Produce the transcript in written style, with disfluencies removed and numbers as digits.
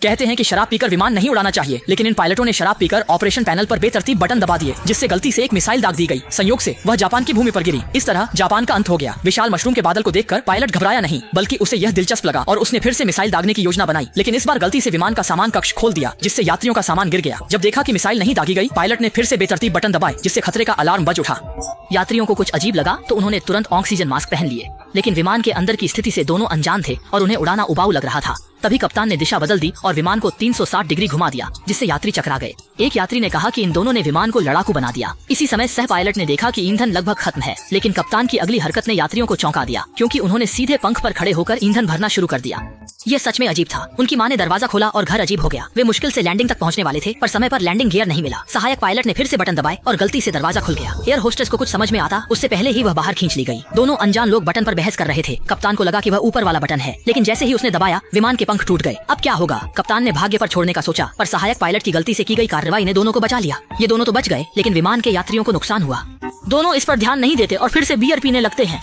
कहते हैं कि शराब पीकर विमान नहीं उड़ाना चाहिए, लेकिन इन पायलटों ने शराब पीकर ऑपरेशन पैनल पर बेतरतीब बटन दबा दिए, जिससे गलती से एक मिसाइल दाग दी गई। संयोग से वह जापान की भूमि पर गिरी। इस तरह जापान का अंत हो गया। विशाल मशरूम के बादल को देखकर पायलट घबराया नहीं, बल्कि उसे यह दिलचस्प लगा और उसने फिर से मिसाइल दागने की योजना बनाई। लेकिन इस बार गलती से विमान का सामान कक्ष खोल दिया, जिससे यात्रियों का सामान गिर गया। जब देखा कि मिसाइल नहीं दागी गई, पायलट ने फिर से बेतरतीब बटन दबाए, जिससे खतरे का अलार्म बज उठा। यात्रियों को कुछ अजीब लगा तो उन्होंने तुरंत ऑक्सीजन मास्क पहन लिए, लेकिन विमान के अंदर की स्थिति से दोनों अनजान थे और उन्हें उड़ाना उबाऊ लग रहा था। तभी कप्तान ने दिशा बदल दी और विमान को 360 डिग्री घुमा दिया, जिससे यात्री चकरा गए। एक यात्री ने कहा कि इन दोनों ने विमान को लड़ाकू बना दिया। इसी समय सह पायलट ने देखा कि ईंधन लगभग खत्म है, लेकिन कप्तान की अगली हरकत ने यात्रियों को चौंका दिया, क्योंकि उन्होंने सीधे पंख पर खड़े होकर ईंधन भरना शुरू कर दिया। यह सच में अजीब था। उनकी मां ने दरवाजा खोला और घर अजीब हो गया। वे मुश्किल से लैंडिंग तक पहुंचने वाले थे, पर समय पर लैंडिंग गियर नहीं मिला। सहायक पायलट ने फिर से बटन दबाए और गलती से दरवाजा खुल गया। एयर होस्टेस को कुछ समझ में आता उससे पहले ही वह बाहर खींच ली गई। दोनों अनजान लोग बटन पर बहस कर रहे थे। कप्तान को लगा कि वह ऊपर वाला बटन है, लेकिन जैसे ही उसने दबाया, विमान के पंख टूट गए। अब क्या होगा? कप्तान ने भाग्य पर छोड़ने का सोचा, पर सहायक पायलट की गलती से की गई कार्रवाई ने दोनों को बचा लिया। ये दोनों तो बच गए, लेकिन विमान के यात्रियों को नुकसान हुआ। दोनों इस पर ध्यान नहीं देते और फिर से बियर पीने लगते हैं।